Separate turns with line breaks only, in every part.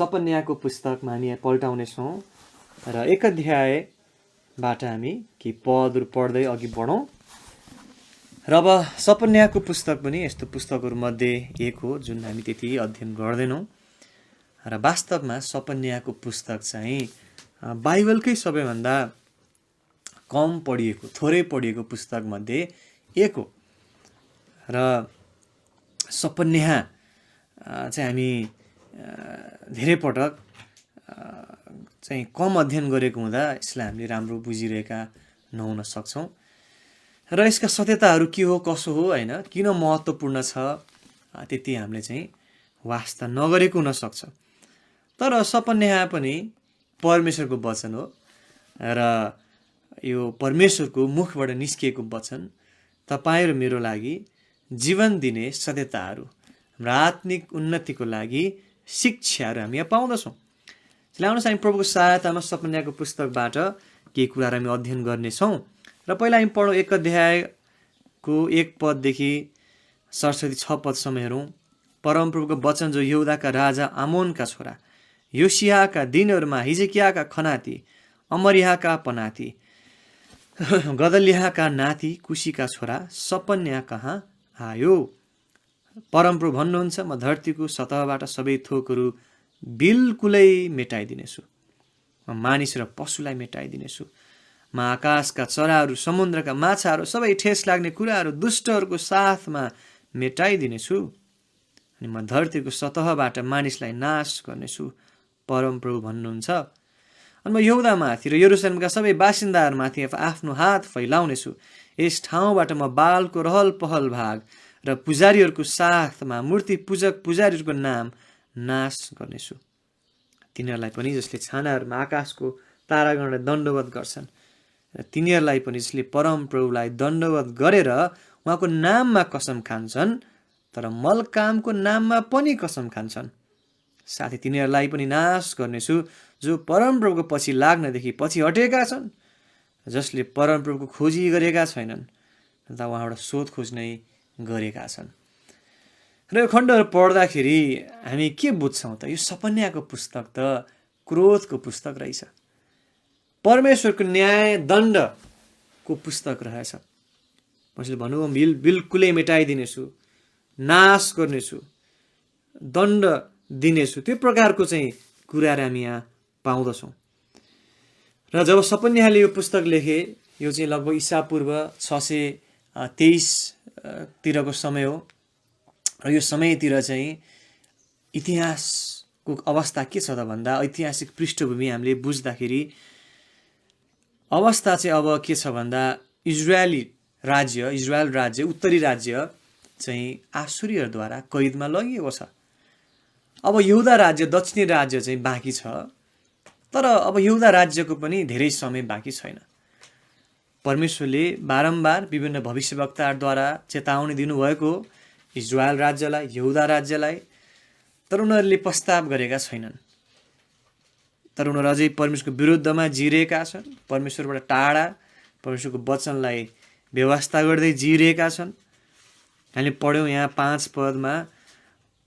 सपन्याको पुस्तकमा हामी पल्टाउनेछौँ र 1 अध्यायबाट हामी केही पदहरू पढ्दै अघि बढौँ। र अब सपन्याको पुस्तक पनि यस्तो पुस्तकहरूमध्ये एक हो जुन हामी त्यति अध्ययन गर्दैनौँ। र वास्तवमा सपन्याको पुस्तक चाहिँ बाइबलकै सबैभन्दा कम पढिएको, थोरै पढिएको पुस्तकमध्ये एक हो। र सपन्या चाहिँ हामी धेरै पटक चाहिँ कम अध्ययन गरेको हुँदा यसलाई हामीले राम्रो बुझिरहेका नहुन सक्छौँ। र यसका सत्यताहरू के हो कसो हो होइन, किन महत्त्वपूर्ण छ त्यति हामीले चाहिँ वास्ता नगरेको हुनसक्छ। तर सपन्या पनि परमेश्वरको वचन हो र यो परमेश्वरको मुखबाट निस्किएको वचन तपाईँ र मेरो लागि जीवन दिने सत्यताहरू, हाम्रो आत्मिक उन्नतिको लागि शिक्षाहरू हामी यहाँ पाउँदछौँ। ल्याउनुहोस् हामी प्रभुको सहायतामा सपन्याको पुस्तकबाट केही कुराहरू हामी अध्ययन गर्नेछौँ। र पहिला हामी पढौँ 1 अध्यायको 1 पददेखि 6 पदसम्म हेरौँ। परमप्रभुको वचन जो यहुदाका राजा आमोनका छोरा योसियाका दिनहरूमा हिजकियाका खनाती अमरियाका पनाती गदल्याका नाति कुशीका छोरा सपन्या कहाँ आयो। परमप्रभु भन्नुहुन्छ, म धरतीको सतहबाट सबै थोकहरू बिल्कुलै मेटाइदिनेछु। म मानिस र पशुलाई मेटाइदिनेछु। म आकाशका चराहरू, समुद्रका माछाहरू, सबै ठेस लाग्ने कुराहरू दुष्टहरूको साथमा मेटाइदिनेछु। अनि म धरतीको सतहबाट मानिसलाई नाश गर्नेछु, परमप्रभु भन्नुहुन्छ। अनि म यहुदामाथि र यरुसलेमका सबै बासिन्दाहरूमाथि आफ्नो हात फैलाउनेछु। यस ठाउँबाट म बालको रहल पहल भाग र पुजारीहरूको साथमा मूर्ति पूजक पुजारीहरूको नाम नाश गर्नेछु। तिनीहरूलाई पनि जसले छानाहरूमा आकाशको तारागणलाई दण्डवत गर्छन्, र तिनीहरूलाई पनि जसले परमप्रभुलाई दण्डवत गरेर उहाँको नाममा कसम खान्छन् तर मलकामको नाममा पनि कसम खान्छन्। साथै तिनीहरूलाई पनि नाश गर्नेछु जो परमप्रभुको पछि लाग्नदेखि पछि हटेका छन्, जसले परमप्रभुको खोजी गरेका छैनन् र उहाँबाट शोध खोज नै गरेका छन्। र यो खण्डहरू पढ्दाखेरि हामी के बुझ्छौँ त? यो सपन्याको पुस्तक त क्रोधको पुस्तक रहेछ। परमेश्वरको न्याय दण्डको पुस्तक रहेछ। मैले भन्नु बिल्कुलै मेटाइदिनेछु, नाश गर्नेछु, दण्ड दिनेछु, त्यो प्रकारको चाहिँ कुराहरू हामी यहाँ पाउँदछौँ। र जब सपन्याले यो पुस्तक लेखे, यो चाहिँ लगभग ईसा पूर्व 623 तिरको समय हो। र यो समयतिर चाहिँ इतिहासको अवस्था के छ त भन्दा, ऐतिहासिक पृष्ठभूमि हामीले बुझ्दाखेरि अवस्था चाहिँ अब के छ भन्दा, इजरायल राज्य उत्तरी राज्य चाहिँ आसुरीहरूद्वारा कैदमा लगिएको छ। अब यहुदा राज्य, दक्षिणी राज्य चाहिँ बाँकी छ। तर अब यहुदा राज्यको पनि धेरै समय बाँकी छैन। परमेश्वरले बारम्बार विभिन्न भविष्यवक्ताहरूद्वारा चेतावनी दिनुभएको इजरायल राज्यलाई, यहुदा राज्यलाई, तर उनीहरूले प्रस्ताव गरेका छैनन्। तर उनीहरू अझै परमेश्वरको विरुद्धमा जिरेका छन्, परमेश्वरबाट टाढा परमेश्वरको वचनलाई व्यवस्था गर्दै जिरेका छन्। हामीले पढ्यौँ यहाँ 5 पदमा,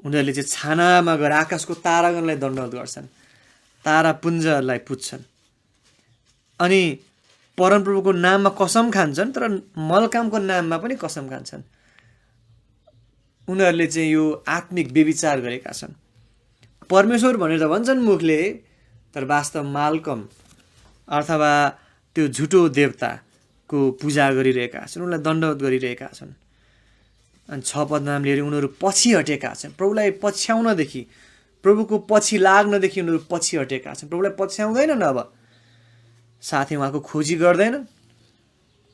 उनीहरूले चाहिँ छानामा गएर आकाशको तारागणलाई दण्डवत गर्छन्, तारापुञ्जहरूलाई पुज्छन्, अनि परमप्रभुको नाममा कसम खान्छन् तर मलकामको नाममा पनि कसम खान्छन्। उनीहरूले चाहिँ यो आत्मिक व्यभिचार गरेका छन्। परमेश्वर भनेर त भन्छन् मुखले, तर वास्तव मालकम अथवा त्यो झुटो देवताको पूजा गरिरहेका छन्, उनीलाई दण्डवत गरिरहेका छन्। अनि 6 पदमा हामीले हेऱ्यौँ, उनीहरू पछि हटेका छन्। प्रभुलाई पछ्याउनदेखि, प्रभुको पछि लाग्नदेखि उनीहरू पछि हटेका छन्। प्रभुलाई पछ्याउँदैनन्, अब साथै उहाँको खोजी गर्दैनन्,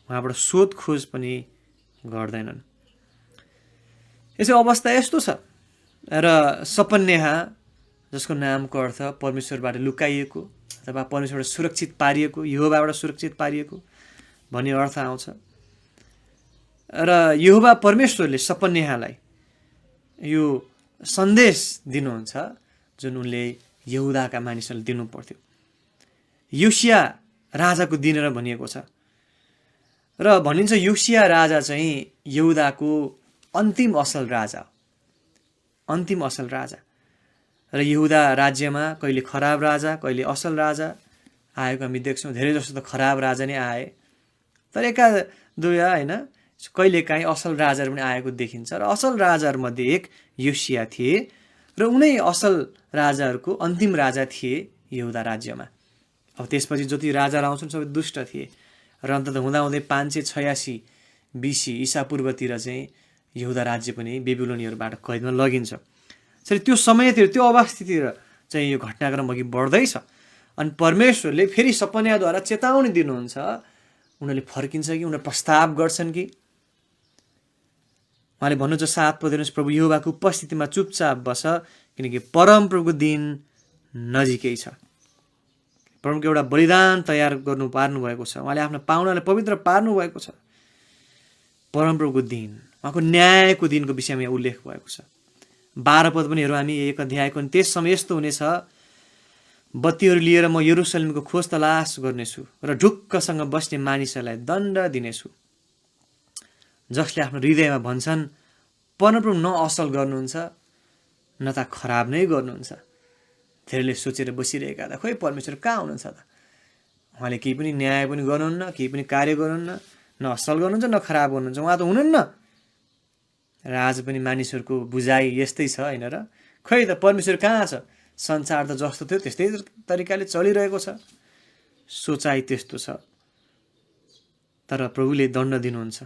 उहाँबाट शोध खोज पनि गर्दैनन्। यसो अवस्था यस्तो छ। र सपन्या, जसको नामको अर्थ परमेश्वरबाट लुकाइएको अथवा परमेश्वरबाट सुरक्षित पारिएको, यहोवाबाट सुरक्षित पारिएको भन्ने अर्थ आउँछ। र यहोवा परमेश्वरले सपन्यालाई यो सन्देश दिनुहुन्छ जुन उनले यहुदाका मानिसहरूले दिनु पर्थ्यो। योसिया राजाको दिनहरू भनिएको छ। र भनिन्छ योसिया राजा चाहिँ यहुदाको अन्तिम असल राजा। र यहुदा राज्यमा कहिले खराब राजा कहिले असल राजा आएको हामी देख्छौँ। धेरै जसो त खराब राजा नै आए, तर एका दुईवटा होइन कहिलेकाहीँ असल राजाहरू पनि आएको देखिन्छ। र असल राजाहरूमध्ये एक योसिया थिए र उनै असल राजाहरूको अन्तिम राजा थिए यहुदा राज्यमा। अब त्यसपछि जति राजाहरू आउँछन् सबै दुष्ट थिए र अन्तत हुँदाहुँदै 586 BC ईसा पूर्वतिर चाहिँ यहुदा राज्य पनि बेबिलोनीहरूबाट कैदमा लगिन्छ। त्यसरी त्यो समयतिर त्यो अवस्थातिर चाहिँ यो घटनाक्रम अघि बढ्दैछ अनि परमेश्वरले फेरि सपनाद्वारा चेतावनी दिनुहुन्छ। उनीहरूले फर्किन्छ कि उनीहरूले प्रस्ताव गर्छन् कि? उहाँले भन्नुहुन्छ 7 पद हेर्नुहोस्, प्रभु यहोवाको उपस्थितिमा चुपचाप बस किनकि परमप्रभुको दिन नजिकै छ। परमको एउटा बलिदान तयार पार्नु भएको छ। उहाँले आफ्नो पाहुनालाई पवित्र पार्नु भएको छ। परमप्रभुको दिन, उहाँको न्यायको दिनको विषयमा यहाँ उल्लेख भएको छ। 12 पद पनि हेरौँ हामी 1 अध्यायको। अनि त्यस समय यस्तो हुनेछ, बत्तीहरू लिएर म यरुसलेमको खोज तलास गर्नेछु र ढुक्कसँग बस्ने मानिसहरूलाई दण्ड दिनेछु, जसले आफ्नो हृदयमा भन्छन् परमप्रभु न असल गर्नुहुन्छ न त खराब नै गर्नुहुन्छ। धेरैले सोचेर बसिरहेका त खोइ परमेश्वर कहाँ हुनुहुन्छ त? उहाँले केही पनि न्याय पनि गर्नुहुन्न, केही पनि कार्य गर्नुहुन्न, न असल गर्नुहुन्छ न खराब गर्नुहुन्छ। उहाँ त हुनुहुन्न। र आज पनि मानिसहरूको बुझाइ यस्तै छ होइन र? खोइ त परमेश्वर कहाँ छ? संसार त जस्तो थियो त्यस्तै तरिकाले चलिरहेको छ। सोचाइ त्यस्तो छ। तर प्रभुले दण्ड दिनुहुन्छ।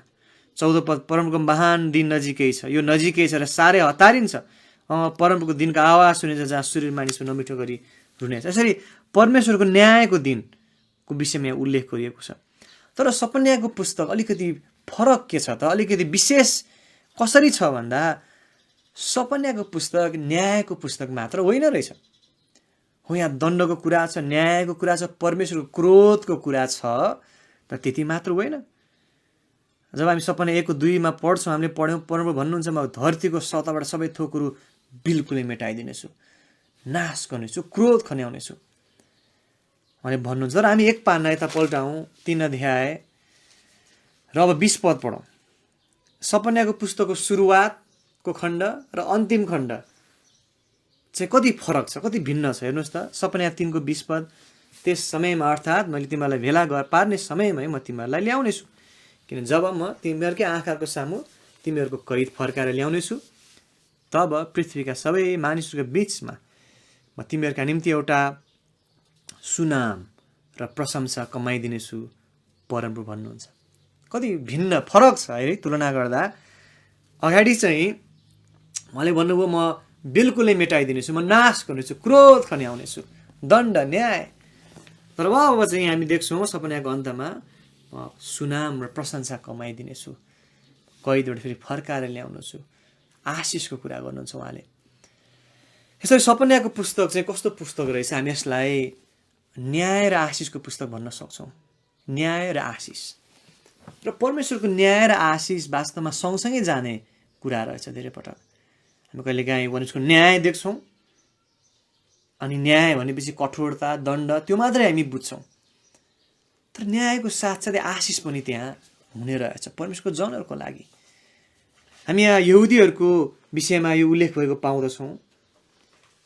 14 पद, परमप्रभुको महान दिन नजिकै छ। यो नजिकै छ र साह्रै हतारिन्छ। परमप्रभुको दिनको आवाज सुनिन्छ जहाँ सूर्य मानिसको नमिठो गरी रुनेछ। यसरी परमेश्वरको न्यायको दिनको विषयमा यहाँ उल्लेख गरिएको छ। तर सपन्याको पुस्तक अलिकति फरक के छ त? अलिकति विशेष कसरी छ भन्दा सपन्याको पुस्तक न्यायको पुस्तक मात्र होइन रहेछ। हो, यहाँ दण्डको कुरा छ, न्यायको कुरा छ, परमेश्वरको क्रोधको कुरा छ, तर त्यति मात्र होइन। जब हामी सपना 1:2 पढ्छौँ, हामीले पढ्यौँ, परमप्रभु भन्नुहुन्छ म धरतीको सतहबाट सबै थोकहरू बिल्कुलै मेटाइदिनेछु, नाश गर्नेछु, क्रोध खन्याउनेछु उहाँले भन्नुहुन्छ। र हामी एक पाना यता पल्टाउँ 3 अध्याय र अब 20 पद पढौँ। सपनाको पुस्तकको सुरुवातको खण्ड र अन्तिम खण्ड चाहिँ कति फरक छ, कति भिन्न छ हेर्नुहोस् त। सपना 3:20 पद, त्यस समयमा अर्थात् मैले तिमीहरूलाई भेला पार्ने समयमै म तिमीहरूलाई ल्याउनेछु, किन जब म तिमीहरूकै आँखाको सामु तिमीहरूको कैद फर्काएर ल्याउनेछु, तब पृथ्वीका सबै मानिसहरूको बिचमा म तिमीहरूका निम्ति एउटा सुनाम र प्रशंसा कमाइदिनेछु, परमप्रभु भन्नुहुन्छ। कति भिन्न फरक छ है तुलना गर्दा। अगाडि चाहिँ उहाँले भन्नुभयो म बिल्कुलै मेटाइदिनेछु, म नाश गर्नेछु, क्रोध खन्याउनेछु, दण्ड न्याय। तर अब चाहिँ हामी देख्छौँ सपनाको अन्तमा सुनाम र प्रशंसा कमाइदिनेछु, कैदबाट फेरि फर्काएर ल्याउनेछु, आशिषको कुरा गर्नुहुन्छ उहाँले। यसरी सपनाको पुस्तक चाहिँ कस्तो पुस्तक रहेछ? हामी यसलाई न्याय र आशिषको पुस्तक भन्न सक्छौँ। न्याय र आशिष र परमेश्वरको न्याय र आशिष वास्तवमा सँगसँगै जाने कुरा रहेछ। धेरै पटक हामी कहिलेकाहीँ परमेश्वरको न्याय देख्छौँ अनि न्याय भनेपछि कठोरता, दण्ड त्यो मात्रै हामी बुझ्छौँ। तर न्यायको साथसाथै आशिष पनि त्यहाँ हुने रहेछ परमेश्वरको जनहरूको लागि। हामी यहाँ यहुदीहरूको विषयमा यो उल्लेख भएको पाउँदछौँ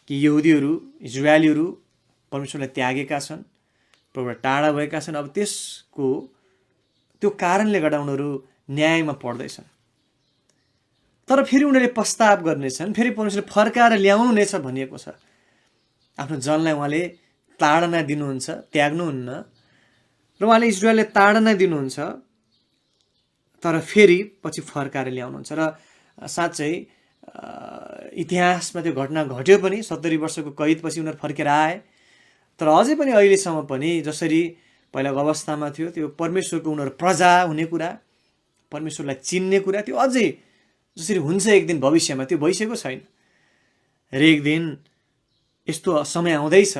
कि यहुदीहरू, इजरायलीहरू परमेश्वरलाई त्यागेका छन्, प्रभुबाट टाढा भएका छन्। अब त्यसको त्यो कारणले गर्दा उनीहरू न्यायमा पर्दैछन्। तर फेरि उनीहरूले प्रस्ताव गर्नेछन्, फेरि परमेश्वरले फर्काएर ल्याउनुहुनेछ भनिएको छ। आफ्नो जनलाई उहाँले ताडना दिनुहुन्छ, त्याग्नुहुन्न। र उहाँले इजरायललाई ताडना दिनुहुन्छ, तर फेरि पछि फर्काएर ल्याउनुहुन्छ। र साँच्चै इतिहासमा त्यो घटना घट्यो पनि। 70 वर्षको कैदपछि उनीहरू फर्केर आए। तर अझै पनि अहिलेसम्म पनि जसरी पहिलाको अवस्थामा थियो त्यो परमेश्वरको उनीहरू प्रजा हुने कुरा, परमेश्वरलाई चिन्ने कुरा, त्यो अझै जसरी हुन्छ एक दिन भविष्यमा त्यो भइसकेको छैन। र एक दिन यस्तो समय आउँदैछ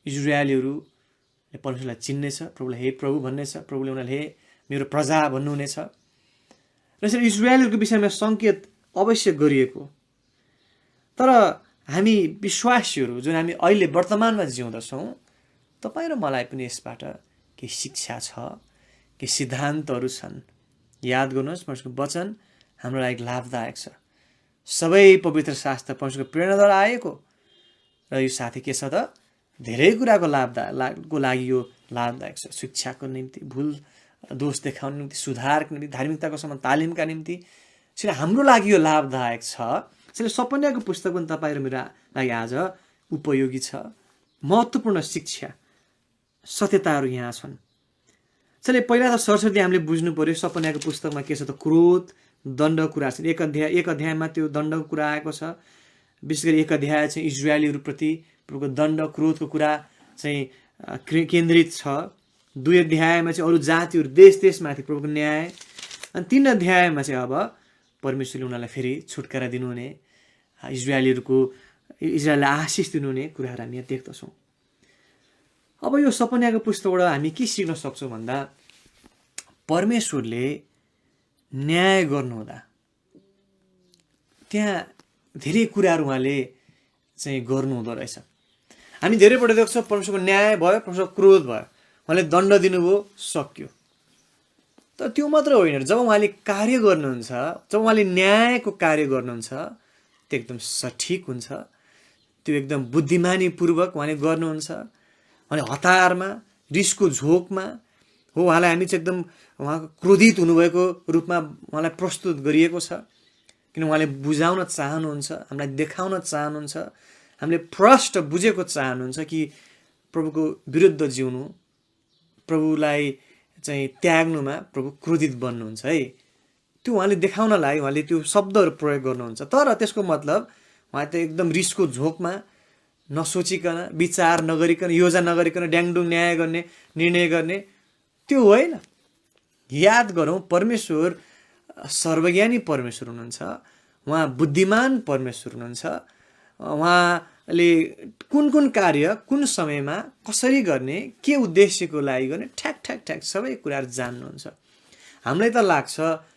इजरायलीहरूले परमेश्वरलाई चिन्नेछ, प्रभुलाई हे प्रभु भन्नेछ, प्रभुले उनीहरूले हे मेरो प्रजा भन्नुहुनेछ। र यसरी इजरायलीहरूको विषयमा सङ्केत अवश्य गरिएको। तर हामी विश्वासीहरू जुन हामी अहिले वर्तमानमा जिउँदछौँ, तपाईँ र मलाई पनि यसबाट केही शिक्षा छ, केही सिद्धान्तहरू छन्। याद गर्नुहोस्, परमेश्वरको वचन हाम्रो लागि लाभदायक छ। सबै पवित्र शास्त्र परमेश्वरको प्रेरणाद्वारा आएको र यो साथी के छ त धेरै कुराको लाभको लागि यो लाभदायक छ। शिक्षाको निम्ति, भुल दोष देखाउनको निम्ति, सुधारको निम्ति, धार्मिकताको सम्बन्ध तालिमका निम्ति, त्यसैले हाम्रो लागि यो लाभदायक छ। त्यसैले सपन्याको पुस्तक पनि तपाईँ र मेरो लागि आज उपयोगी छ। महत्त्वपूर्ण शिक्षा सत्यताहरू यहाँ छन्। त्यसैले पहिला त सरस्वती हामीले बुझ्नु पर्यो सपन्याको पुस्तकमा के छ त क्रोध दण्डको कुरा छ। एक अध्यायमा त्यो दण्डको कुरा आएको छ। विशेष गरी एक अध्याय चाहिँ इजरायलीहरूप्रति प्रभुको दण्ड क्रोधको कुरा चाहिँ केन्द्रित छ। 2 अध्यायमा चाहिँ अरू जातिहरू देश देशमाथि प्रभुको न्याय, अनि 3 अध्यायमा चाहिँ अब परमेश्वरले उनीहरूलाई फेरि छुटकारा दिनुहुने, इजरायललाई आशिष दिनुहुने कुराहरू हामी यहाँ देख्दछौँ। अब यो सपन्याको पुस्तकबाट हामी के सिक्न सक्छौँ भन्दा परमेश्वरले न्याय गर्नुहुँदा त्यहाँ धेरै कुराहरू उहाँले चाहिँ गर्नुहुँदो रहेछ। हामी धेरैपल्ट देख्छौँ परमेश्वरको न्याय भयो, परमेश्वरको क्रोध भयो, उहाँले दण्ड दिनुभयो, सक्यो। तर त्यो मात्र होइन, जब उहाँले कार्य गर्नुहुन्छ, जब उहाँले न्यायको कार्य गर्नुहुन्छ त्यो एकदम सठिक हुन्छ, त्यो एकदम बुद्धिमानीपूर्वक उहाँले गर्नुहुन्छ। उहाँले हतारमा, रिसको झोकमा हो उहाँलाई हामी चाहिँ एकदम उहाँको क्रोधित हुनुभएको रूपमा उहाँलाई प्रस्तुत गरिएको छ। किन उहाँले बुझाउन चाहनुहुन्छ, हामीलाई देखाउन चाहनुहुन्छ, हामीले प्रष्ट बुझेको चाहनुहुन्छ कि प्रभुको विरुद्ध जिउनु, प्रभुलाई चाहिँ त्याग्नुमा प्रभु क्रोधित बन्नुहुन्छ है। त्यो उहाँले देखाउनलाई उहाँले त्यो शब्दहरू प्रयोग गर्नुहुन्छ। तर त्यसको मतलब उहाँ त एकदम रिसको झोकमा नसोचिकन, विचार नगरिकन, योजना नगरिकन ड्याङडुङ न्याय गर्ने, निर्णय गर्ने त्यो होइन। याद गरौँ, परमेश्वर सर्वज्ञानी परमेश्वर हुनुहुन्छ, उहाँ बुद्धिमान परमेश्वर हुनुहुन्छ। उहाँले कुन कुन कार्य कुन समयमा कसरी गर्ने, के उद्देश्यको लागि गर्ने, ठ्याक ठ्याक ठ्याक सबै कुराहरू जान्नुहुन्छ। हामीलाई त लाग्छ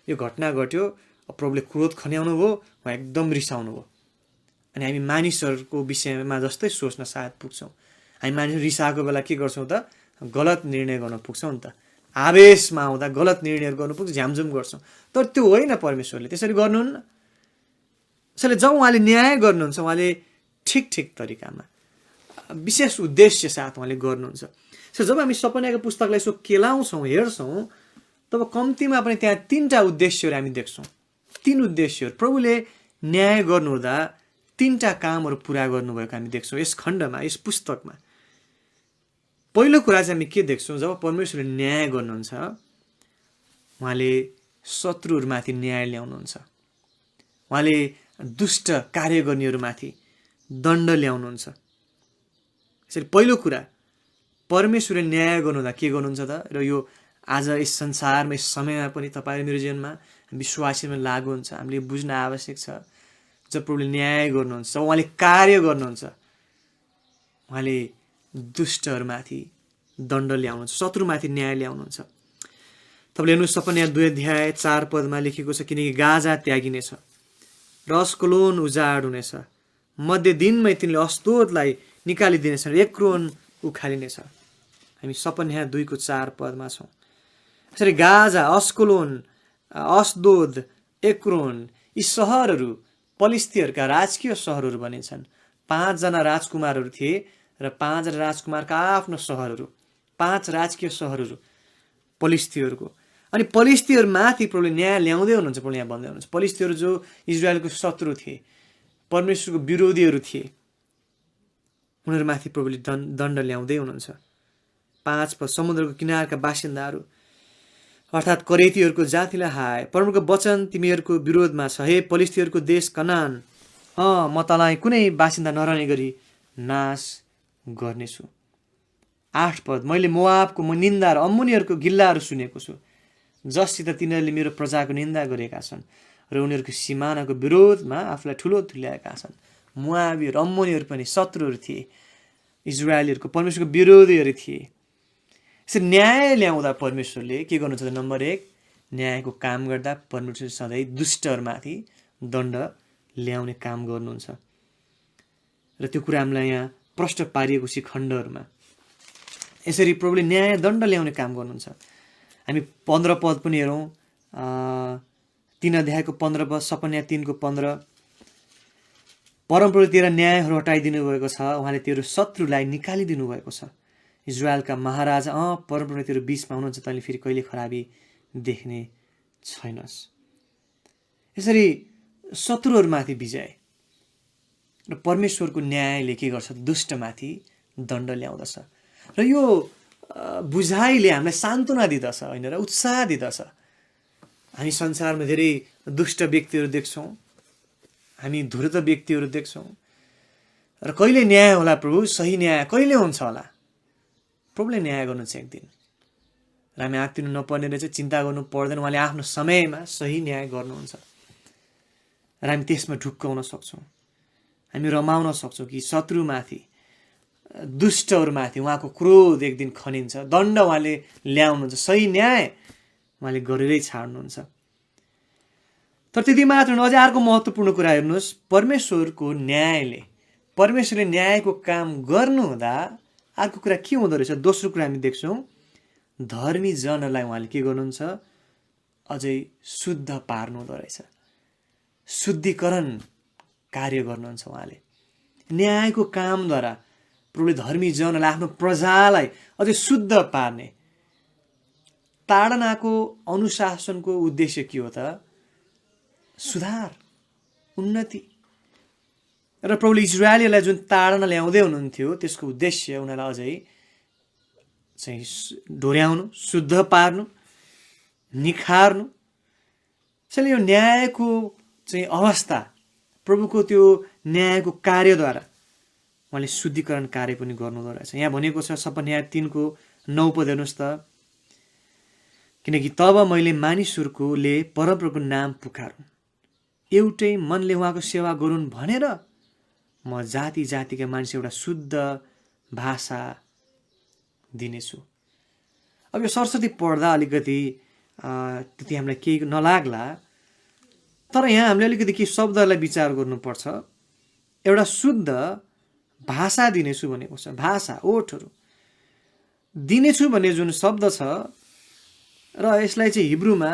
यो घटना घट्यो, प्रभुले क्रोध खन्याउनु भयो, उहाँ एकदम रिसाउनु भयो, अनि हामी मानिसहरूको विषयमा जस्तै सोच्न सायद पुग्छौँ। हामी मानिस रिसाएको बेला के गर्छौँ त गलत निर्णय गर्न पुग्छौँ नि त, आवेशमा आउँदा गलत निर्णयहरू गर्नु पुग्छ, झ्यामझुम गर्छौँ। तर त्यो होइन, परमेश्वरले त्यसरी गर्नुहुन्न। त्यसैले जब उहाँले न्याय गर्नुहुन्छ, उहाँले ठिक ठिक तरिकामा विशेष उद्देश्य साथ उहाँले गर्नुहुन्छ। सो जब हामी सपनाको पुस्तकलाई यसो केलाउँछौँ, हेर्छौँ, तब कम्तीमा पनि त्यहाँ 3टा उद्देश्यहरू हामी देख्छौँ। 3 उद्देश्यहरू प्रभुले न्याय गर्नुहुँदा 3टा कामहरू पुरा गर्नुभएको हामी देख्छौँ यस खण्डमा, यस पुस्तकमा। पहिलो कुरा चाहिँ हामी के देख्छौँ, जब परमेश्वरले न्याय गर्नुहुन्छ उहाँले शत्रुहरूमाथि न्याय ल्याउनुहुन्छ, उहाँले दुष्ट कार्य गर्नेहरूमाथि दण्ड ल्याउनुहुन्छ। यसरी पहिलो कुरा परमेश्वरले न्याय गर्नुहुँदा के गर्नुहुन्छ त, र यो आज यस संसारमा यस समयमा पनि तपाईँ मेरो जीवनमा विश्वासीमा लागु हुन्छ। हामीले बुझ्न आवश्यक छ, जब प्रभुले न्याय गर्नुहुन्छ, जब उहाँले कार्य गर्नुहुन्छ, उहाँले दुष्टहरूमाथि दण्ड ल्याउनुहुन्छ, शत्रुमाथि न्याय ल्याउनुहुन्छ। तपाईँले हेर्नु सपना 2 अध्याय 4 पदमा लेखेको छ, किनकि गाजा त्यागिनेछ र अस्कलोन उजाड हुनेछ, मध्य दिनमै तिनले अस्दोदलाई निकालिदिनेछ र एक्रोन उखालिनेछ। हामी सपना 2:4 पदमा छौँ। यसरी गाजा, अस्कलोन, अस्दोद, एक्रोन यी सहरहरू पलिस्तीहरूका राजकीय सहरहरू बनिन्छन्। 5 जना राजकुमारहरू थिए र 5 जना राजकुमारका आफ्नो सहरहरू, 5 राजकीय सहरहरू पलिस्तीहरूको। अनि पलिस्तीहरूमाथि प्रभुले न्याय ल्याउँदै हुनुहुन्छ। प्रभुले यहाँ भन्दै हुनुहुन्छ पलिस्तीहरू जो इजरायलको शत्रु थिए, परमेश्वरको विरोधीहरू थिए, उनीहरूमाथि प्रभुले दण्ड ल्याउँदै हुनुहुन्छ। 5 पद समुद्रको किनारका बासिन्दाहरू अर्थात् करेतीहरूको जातिलाई हाय, परमेश्वरको वचन तिमीहरूको विरोधमा छ, हे पलिस्तीहरूको देश कनान, म तँलाई कुनै बासिन्दा नरहने गरी नाश गर्नेछु। 8 पद मैले मोआबको निन्दा र अम्मोनीहरूको गिल्लाहरू सुनेको छु, जससित तिनीहरूले मेरो प्रजाको निन्दा गरेका छन् र उनीहरूको सिमानाको विरोधमा आफूलाई ठुलो तुल्याएका छन्। मोआबीहरू, अम्मोनीहरू पनि शत्रुहरू थिए, इजरायलीहरूको परमेश्वरको विरोधीहरू थिए। यसरी न्याय ल्याउँदा परमेश्वरले के गर्नुहुन्छ त, नम्बर 1 न्यायको काम गर्दा परमेश्वर सधैँ दुष्टहरूमाथि दण्ड ल्याउने काम गर्नुहुन्छ। र त्यो कुरा हामीलाई यहाँ प्रष्ट पारिएको छ खण्डहरूमा। यसरी प्रभुले न्याय दण्ड ल्याउने काम गर्नुहुन्छ। हामी 15 पद पनि हेरौँ, 3 अध्यायको 15 पद, सपना 3:15। परमप्रभुले तेरा न्यायहरू हटाइदिनु भएको छ, उहाँले तेरो शत्रुलाई निकालिदिनु भएको छ। इजरायलका महाराजा परमप्रभुले तेरो बिचमा हुनुहुन्छ, तैँले फेरि कहिले खराबी देख्ने छैनस्। यसरी शत्रुहरूमाथि विजय र परमेश्वरको न्यायले के गर्छ, दुष्टमाथि दण्ड ल्याउँदछ। र यो बुझाइले हामीलाई सान्त्वना दिँदछ होइन र उत्साह दिँदछ। हामी संसारमा धेरै दुष्ट व्यक्तिहरू देख्छौँ, हामी धूर्त व्यक्तिहरू देख्छौँ, र कहिले न्याय होला प्रभु, सही न्याय कहिले हुन्छ होला? प्रभुले न्याय गर्नुहुन्छ एक दिन, र हामी आत्तिनु नपर्ने रहेछ, चिन्ता गर्नु पर्दैन। उहाँले आफ्नो समयमा सही न्याय गर्नुहुन्छ र हामी त्यसमा ढुक्क हुन सक्छौँ। हामी रमाउन सक्छौँ कि शत्रुमाथि, दुष्टहरूमाथि उहाँको क्रोध एक दिन खनिन्छ, दण्ड उहाँले ल्याउनुहुन्छ, सही न्याय उहाँले गरेरै छाड्नुहुन्छ। तर त्यति मात्र न, अझै अर्को महत्त्वपूर्ण कुरा हेर्नुहोस्, परमेश्वरले न्यायको काम गर्नुहुँदा अर्को कुरा के हुँदो रहेछ? दोस्रो कुरा हामी देख्छौँ, धर्मी जनहरूलाई उहाँले के गर्नुहुन्छ? अझै शुद्ध पार्नु हुँदो रहेछ, शुद्धिकरण कार्य गर्नुहुन्छ उहाँले। न्यायको कामद्वारा प्रभुले धर्मी जनलाई, आफ्नो प्रजालाई अझै शुद्ध पार्ने। ताडनाको अनुशासनको उद्देश्य के हो त? सुधार, उन्नति। र प्रभुले इजरायलीलाई जुन ताडना ल्याउँदै हुनुहुन्थ्यो, त्यसको उद्देश्य उनीहरूलाई अझै चाहिँ डोर्याउनु, शुद्ध पार्नु, निखार्नु। त्यसैले यो न्यायको चाहिँ अवस्था, प्रभुको त्यो न्यायको कार्यद्वारा उहाँले शुद्धिकरण कार्य पनि गर्नुहुँदो रहेछ। यहाँ भनेको छ सपन्या 3:9 पद हेर्नुहोस् त, किनकि तब मैले मानिसहरूले परमप्रभुको नाम पुकारुन्, एउटै मनले उहाँको सेवा गरून् भनेर म जाति जातिका मानिस एउटा शुद्ध भाषा दिनेछु। अब यो सरस्वती पढ्दा अलिकति त्यति हामीलाई केही नलाग्ला, तर यहाँ हामीले अलिकति केही शब्दहरूलाई विचार गर्नुपर्छ। एउटा शुद्ध भाषा दिनेछु भनेको छ, भाषा, ओठहरू दिनेछु भन्ने जुन शब्द छ, र यसलाई चाहिँ हिब्रूमा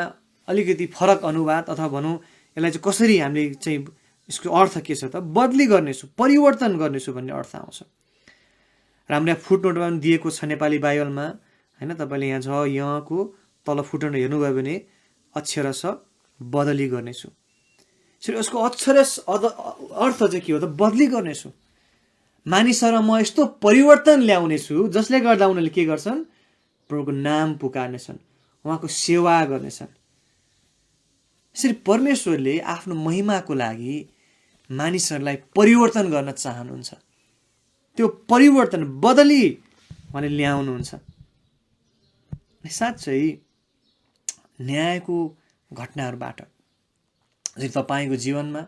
अलिकति फरक अनुवाद अथवा भनौँ यसलाई चाहिँ कसरी हामीले चाहिँ यसको अर्थ के छ त? बदली गर्नेछु, परिवर्तन गर्नेछु भन्ने अर्थ आउँछ। र हामीले फुटनोटमा पनि दिएको छ नेपाली बाइबलमा होइन, तपाईँले यहाँ छ, यहाँको तल फुटनोट हेर्नुभयो भने अक्षरश बदली गर्नेछु। यसरी यसको अक्षरश अर्थ चाहिँ के हो त? बदली गर्नेछु। मानिसहरू म यस्तो परिवर्तन ल्याउनेछु जसले गर्दा उनीहरूले के गर्छन्? प्रभुको नाम पुकार्नेछन्, उहाँको सेवा गर्नेछन्। यसरी परमेश्वरले आफ्नो महिमाको लागि मानिसहरूलाई परिवर्तन गर्न चाहनुहुन्छ। त्यो परिवर्तन, बदली उहाँले ल्याउनुहुन्छ। साँच्चै न्यायको घटनाहरूबाट जसरी तपाईँको जीवनमा,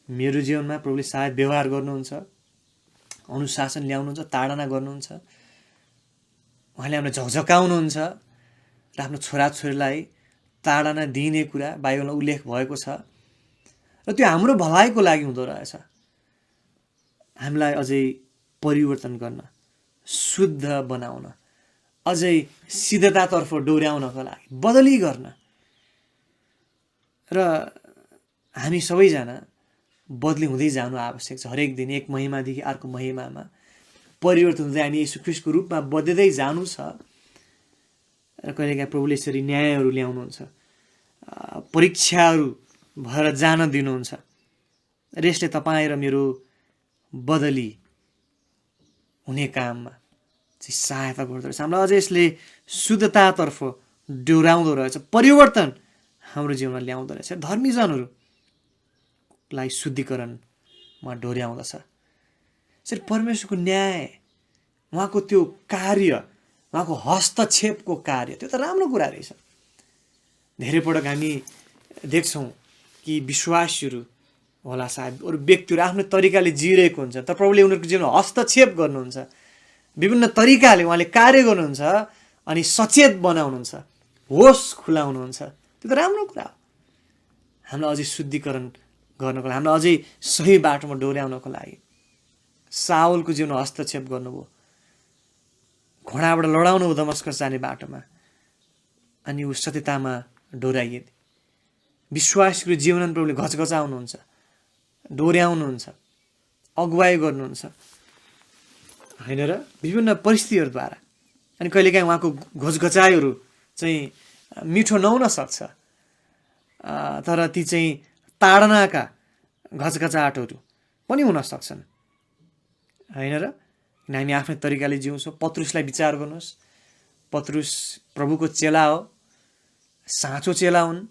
मेरो जीवनमा प्रभुले सायद व्यवहार गर्नुहुन्छ, अनुशासन ल्याउनुहुन्छ, ताडना गर्नुहुन्छ, उहाँले हामीलाई झकझकाउनुहुन्छ, र आफ्नो छोराछोरीलाई ताडना दिने कुरा बाइबलमा उल्लेख भएको छ, र त्यो हाम्रो भलाइको लागि हुँदो रहेछ, हामीलाई अझै परिवर्तन गर्न, शुद्ध बनाउन, अझै सिद्धतातर्फ डोर्याउनको लागि, बदली गर्न। र हामी सबैजना बदली हुँदै जानु आवश्यक छ। हरेक दिन एक महिमादेखि अर्को महिमामा परिवर्तन हुँदै हामी येशू ख्रीष्टको रूपमा बदलिँदै जानु छ। र कहिलेकाहीँ प्रभुले यसरी न्यायहरू ल्याउनुहुन्छ, परीक्षाहरू भएर जान दिनुहुन्छ, र यसले तपाईँ र मेरो बदली हुने काममा चाहिँ सहायता गर्दो रहेछ। हामीलाई अझै यसले शुद्धतातर्फ डोर्याउँदो रहेछ, परिवर्तन हाम्रो जीवनमा ल्याउँदो रहेछ। धर्मीजनहरूलाई शुद्धिकरणमा डोर्याउँदछ। यसरी परमेश्वरको न्याय, उहाँको त्यो कार्य, उहाँको हस्तक्षेपको कार्य, त्यो त राम्रो कुरा रहेछ। धेरै पटक हामी देख्छौँ कि विश्वासीहरू होला, सायद अरू व्यक्तिहरू आफ्नो तरिकाले जिइरहेको हुन्छ, तर प्रभुले उनीहरूको जीवनमा हस्तक्षेप गर्नुहुन्छ, विभिन्न तरिकाले उहाँले कार्य गर्नुहुन्छ, अनि सचेत बनाउनुहुन्छ, होस खुलाउनुहुन्छ। त्यो त राम्रो कुरा हो। हामीलाई अझै शुद्धिकरण गर्नको लागि, हामीलाई अझै सही बाटोमा डोर्याउनको लागि साउलको जीवनमा हस्तक्षेप गर्नुभयो, घोडाबाट लडाउनु हो दमस्कस जाने बाटोमा, अनि ऊ सत्यतामा डोर्याइए। विश्वासको जीवनमा प्रभुले घचघचाउनुहुन्छ, डोर्याउनुहुन्छ, अगुवाई गर्नुहुन्छ होइन र, विभिन्न परिस्थितिहरूद्वारा। अनि कहिलेकाहीँ उहाँको घोचघचाइहरू चाहिँ मिठो नहुन सक्छ, तर ती चाहिँ ताडनाका घचघचाटहरू पनि हुन सक्छन् होइन र। किन हामी आफ्नै तरिकाले जिउँछौँ। पत्रुसलाई विचार गर्नुहोस्, पत्रुस प्रभुको चेला हो, साँचो चेला हुन्,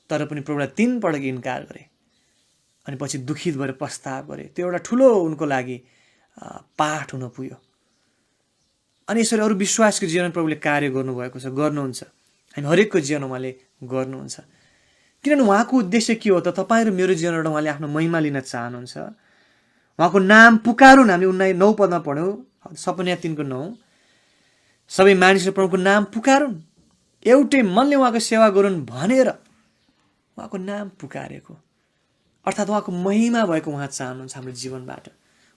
तर पनि प्रभुलाई 3 पटक इन्कार गरे अनि पछि दुखित भएर पस्ताव गरे। त्यो एउटा ठुलो उनको लागि पाठ हुन पुग्यो। अनि यसरी अरू विश्वासको जीवन प्रभुले कार्य गर्नुभएको छ, गर्नुहुन्छ। हामी हरेकको जीवन उहाँले गर्नुहुन्छ, किनभने उहाँको उद्देश्य के हो त? तपाईँ र मेरो जीवनबाट उहाँले आफ्नो महिमा लिन चाहनुहुन्छ। उहाँको नाम पुकारुन्, हामी 9 पदमा पढ्यौँ, सपन्या 3 को 9। सबै मानिसले प्रभुको नाम पुकारुन्, एउटै मनले उहाँको सेवा गरून् भनेर उहाँको नाम पुकारेको, अर्थात् उहाँको महिमा भएको उहाँ चाहनुहुन्छ हाम्रो जीवनबाट,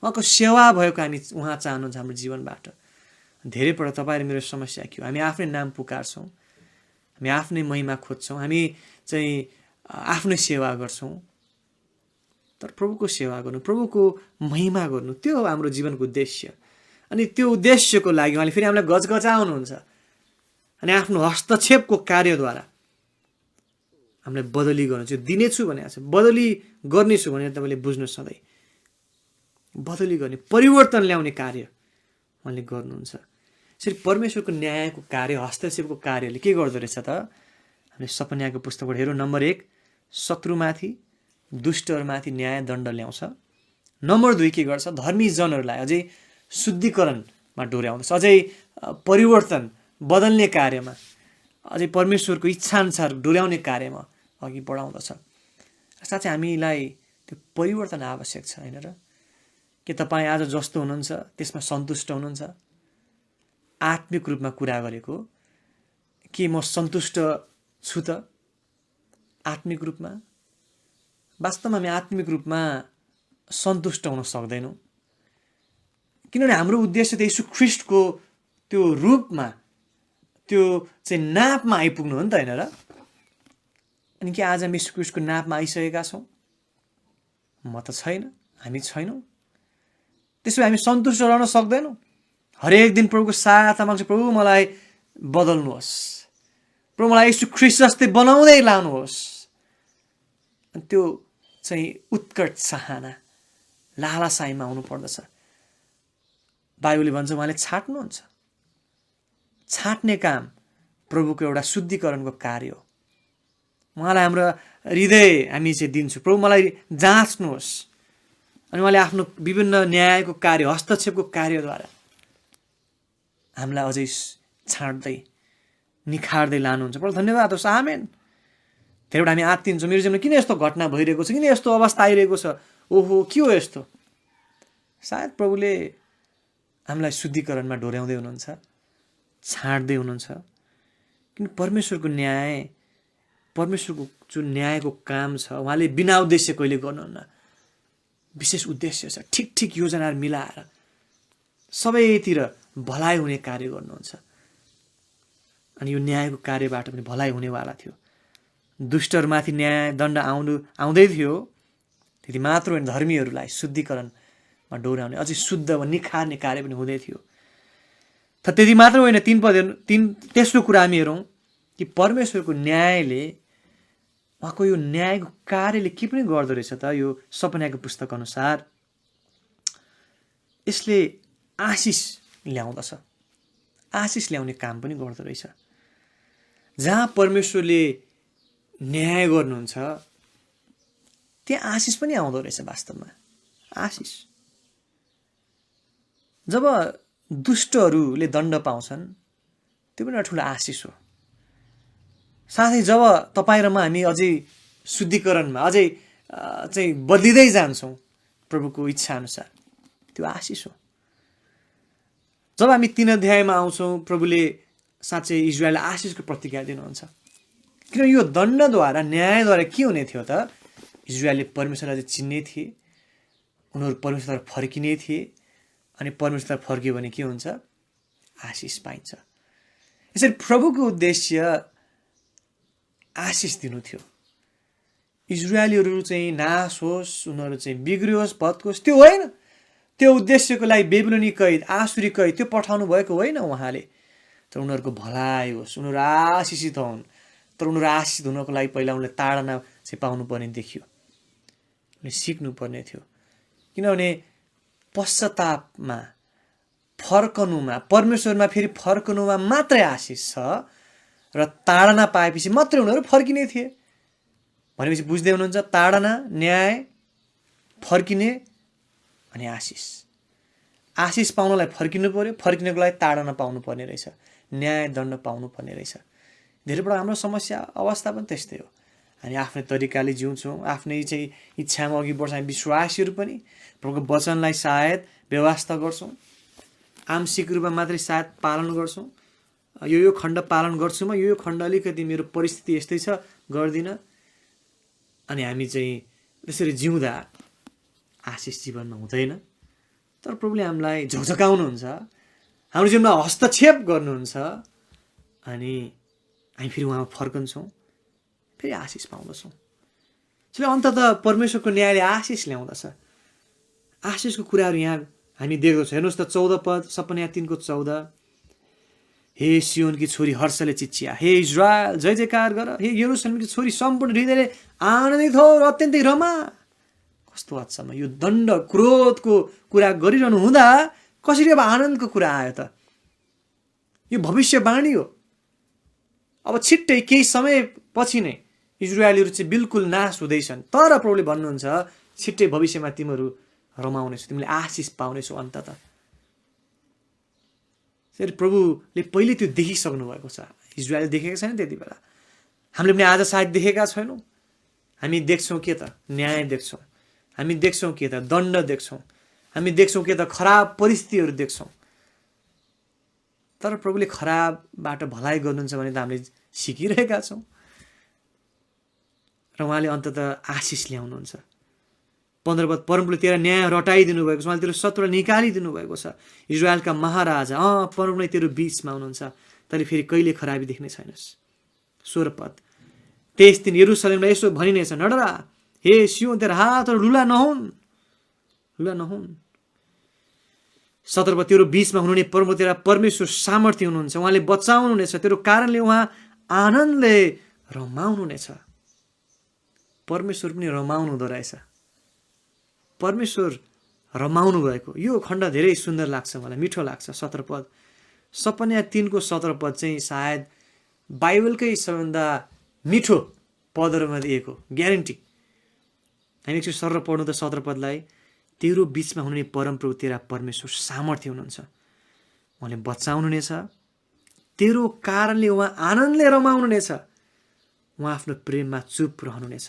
उहाँको सेवा भएको हामी उहाँ चाहनुहुन्छ हाम्रो जीवनबाट। धेरैपल्ट तपाईँ र मेरो समस्या के हो? हामी आफ्नै नाम पुकार्छौँ, हामी आफ्नै महिमा खोज्छौँ, हामी चाहिँ आफ्नै सेवा गर्छौँ। तर प्रभुको सेवा गर्नु, प्रभुको महिमा गर्नु, त्यो हो हाम्रो जीवनको उद्देश्य। अनि त्यो उद्देश्यको लागि उहाँले फेरि हामीलाई गजगजाउनुहुन्छ अनि आफ्नो हस्तक्षेपको कार्यद्वारा हामीलाई बदली गर्नु चाहिँ दिनेछु भनेको छ। बदली गर्नेछु भनेर तपाईँले बुझ्नु सधैँ बदली गर्ने, परिवर्तन ल्याउने कार्य उहाँले गर्नुहुन्छ। यसरी परमेश्वरको न्यायको कार्य, हस्तक्षेपको कार्यले के गर्दो रहेछ त? हामीले सपन्याको पुस्तकबाट हेरौँ। नम्बर 1, शत्रुमाथि, दुष्टहरूमाथि न्याय दण्ड ल्याउँछ। नम्बर 2 के गर्छ? धर्मी जनहरूलाई अझै शुद्धिकरणमा डोर्याउँदछ, अझै परिवर्तन बदल्ने कार्यमा, अझै परमेश्वरको इच्छाअनुसार डोर्याउने कार्यमा अघि बढाउँदछ। साथै हामीलाई त्यो परिवर्तन आवश्यक छ होइन र? के तपाईँ आज जस्तो हुनुहुन्छ त्यसमा सन्तुष्ट हुनुहुन्छ? आत्मिक रूपमा कुरा गरेको, के म सन्तुष्ट छु त आत्मिक रूपमा? वास्तवमा हामी आत्मिक रूपमा सन्तुष्ट हुन सक्दैनौँ, किनभने हाम्रो उद्देश्य त यीशु ख्रीष्टको त्यो रूपमा, त्यो चाहिँ नापमा आइपुग्नु हो नि त होइन र? अनि के आज हामी यीशु ख्रीष्टको नापमा आइसकेका छौँ? म त छैन, हामी छैनौँ। त्यसो भए हामी सन्तुष्ट रहन सक्दैनौँ। हरेक दिन प्रभुको सहायता माग्छ, प्रभु मलाई बदल्नुहोस्, प्रभु मलाई यीशु ख्रीष्ट जस्तै बनाउँदै लानुहोस्। अनि त्यो चाहिँ उत्कट चाहना, लालसाइमा आउनु पर्दछ। बाइबलले भन्छ उहाँले छाट्नुहुन्छ। छाट्ने काम प्रभुको एउटा शुद्धिकरणको कार्य हो। उहाँलाई हाम्रो हृदय हामी चाहिँ दिन्छौँ, प्रभु मलाई जाँच्नुहोस्। अनि उहाँले आफ्नो विभिन्न न्यायको कार्य, हस्तक्षेपको कार्यद्वारा हामीलाई अझै छाड्दै निखार्दै लानुहुन्छ। प्रभु धन्यवाद होस्, आमेन। धेरैवटा हामी आत्तिन्छौँ, मेरो जीवनमा किन यस्तो घटना भइरहेको छ, किन यस्तो अवस्था आइरहेको छ, ओहो के हो यस्तो? सायद प्रभुले हामीलाई शुद्धिकरणमा डोर्याउँदै हुनुहुन्छ, छाड्दै हुनुहुन्छ। किन परमेश्वरको न्याय, परमेश्वरको जुन न्यायको काम छ उहाँले बिना उद्देश्य कहिले गर्नुहुन्न। विशेष उद्देश्य छ, ठिक योजनाहरू मिलाएर सबैतिर भलाइ हुने कार्य गर्नुहुन्छ। अनि यो न्यायको कार्यबाट पनि भलाइ हुनेवाला थियो। दुष्टहरूमाथि न्याय दण्ड आउँदै थियो। त्यति मात्र होइन, धर्मीहरूलाई शुद्धिकरणमा डोर्याउने, अझै शुद्ध वा निखार्ने कार्य पनि हुँदै थियो। त्यति मात्र होइन, 3 तेस्रो कुरा हामी हेरौँ कि परमेश्वरको न्यायले, उहाँको यो न्यायको कार्यले के पनि गर्दो रहेछ त? यो सपनाको पुस्तक अनुसार यसले आशिष ल्याउँदछ, आशिष ल्याउने काम पनि गर्दो रहेछ। जहाँ परमेश्वरले न्याय गर्नुहुन्छ त्यहाँ आशिष पनि आउँदो रहेछ। वास्तवमा आशिष, जब दुष्टहरूले दण्ड पाउँछन् त्यो पनि एउटा ठुलो आशिष हो। साथै जब तपाईँ र म हामी अझै शुद्धिकरणमा, अझै चाहिँ बदलिँदै जान्छौँ प्रभुको इच्छा अनुसार, त्यो आशिष हो। जब हामी 3 अध्यायमा आउँछौँ, प्रभुले साँच्चै इजरायललाई आशिषको प्रतिज्ञा दिनुहुन्छ। किन यो दण्डद्वारा, न्यायद्वारा के हुने थियो त? इजरायलले परमेश्वरलाई चिन्ने थिए, उनीहरू परमेश्वरतर्फ फर्किने थिए, अनि परमेश्वरतर्फ फर्कियो भने के हुन्छ? आशिष पाइन्छ। यसरी प्रभुको उद्देश्य आशिष दिनु थियो। इजरायलीहरू चाहिँ नाश होस्, उनीहरू चाहिँ बिग्रियोस्, भत्कोस्, त्यो होइन। त्यो उद्देश्यको लागि बेबिलोनी कैद, आसुरी कैद त्यो पठाउनु भएको होइन उहाँले। तर उनीहरूको भलाइ होस्, उनीहरू आशिषित हुन्। तर उनीहरू आशिषित हुनको लागि पहिला उनले ताडना चाहिँ पाउनुपर्ने देखियो, उनले सिक्नुपर्ने थियो। किनभने पश्चातापमा, फर्कनुमा, परमेश्वरमा फेरि फर्कनुमा मात्रै आशिष छ र ताडना पाएपछि मात्रै उनीहरू फर्किने थिए। भनेपछि बुझ्दै हुनुहुन्छ, ताडना, न्याय, फर्किने अनि आशिष। आशिष पाउनलाई फर्किनु पर्यो, फर्किनको लागि ताडना पाउनु पर्ने रहेछ, न्याय दण्ड पाउनु पर्ने रहेछ। धेरैपल्ट हाम्रो समस्या अवस्था पनि त्यस्तै हो। हामी आफ्नै तरिकाले जिउँछौँ, आफ्नै चाहिँ इच्छामा अघि बढ्छौँ। हामी विश्वासीहरू पनि प्रभुको वचनलाई सायद व्यवस्था गर्छौँ, आंशिक रूपमा मात्रै सायद पालन गर्छौँ। यो खण्ड पालन गर्छु म, यो खण्ड अलिकति मेरो परिस्थिति यस्तै छ गर्दिनँ। अनि हामी चाहिँ त्यसरी जिउँदा आशिष जीवनमा हुँदैन। तर प्रभुले हामीलाई झकझकाउनुहुन्छ, हाम्रो जीवनमा हस्तक्षेप गर्नुहुन्छ, अनि हामी फेरि उहाँमा फर्कन्छौँ, फेरि आशिष पाउँदछौँ। त्यसले अन्ततः परमेश्वरको न्यायले आशिष ल्याउँदछ। आशिषको कुराहरू यहाँ हामी देख्दछौँ। हेर्नुहोस् त 14 पद, सपना 3:14। हे सियोनकी छोरी हर्षले चिच्चिया, हे इजरायल जय जयकार गर, हे यरुशलेमकी छोरी सम्पूर्ण हृदयले आनन्दित हो र अत्यन्तै रमा। कस्तो अचम्म, यो दण्ड क्रोधको कुरा गरिरहनु हुँदा कसरी अब आनन्दको कुरा आयो त? यो भविष्यवाणी हो। अब छिट्टै केही समय पछि नै इजरायलीहरू चाहिँ बिल्कुल नाश हुँदैछन्। तर प्रभुले भन्नुहुन्छ छिट्टै भविष्यमा तिमीहरू रमाउनेछौ, तिमीले आशिष पाउनेछौ अन्ततः। फेरि प्रभुले पहिले त्यो देखिसक्नु भएको छ। इजरायल देखेको छैन त्यति बेला, हामीले पनि आज सायद देखेका छैनौँ। हामी देख्छौँ के त? न्याय देख्छौँ, हामी देख्छौँ के त? दण्ड देख्छौँ, हामी देख्छौँ के त? खराब परिस्थितिहरू देख्छौँ। तर प्रभुले खराबबाट भलाइ गर्नुहुन्छ भने त हामीले सिकिरहेका छौँ। र उहाँले अन्ततः आशिष ल्याउनुहुन्छ। 15 पद, परमप्रभुले तेरा न्याय रटाइदिनु भएको छ, उहाँले तेरो शत्रुलाई निकालिदिनु भएको छ। इजरायलका महाराजा, परमप्रभु तेरो बिचमा हुनुहुन्छ, तैँले फेरि कहिले खराबी देख्ने छैनस्। 16 पद, त्यस दिन यरुशलेमलाई यसो भनिनेछ, नडरा, हे सियोन तेरा हातहरू लुला नहुन्, लुला नहुन्। 17 पद, तेरो बिचमा हुनुहुने परमप्रभु तेरा परमेश्वर सामर्थ्य हुनुहुन्छ, उहाँले बचाउनुहुनेछ, तेरो कारणले उहाँ आनन्दले रमाउनुहुनेछ। परमेश्वर पनि रमाउनु हुँदो रहेछ। परमेश्वर रमाउनु भएको यो खण्ड धेरै सुन्दर लाग्छ, मलाई मिठो लाग्छ। 17 पद, सपना 3:17 पद चाहिँ सायद बाइबलकै सबैभन्दा मिठो पदहरूमध्ये एक हो, ग्यारेन्टी। हामी एकचोटि सर पढ्नु त 17 पदलाई। तेरो बिचमा हुने परमप्रभु तेरा परमेश्वर सामर्थ्य हुनुहुन्छ, उहाँले बचाउनुहुनेछ, तेरो कारणले उहाँ आनन्दले रमाउनुहुनेछ, उहाँ आफ्नो प्रेममा चुप रहनुहुनेछ,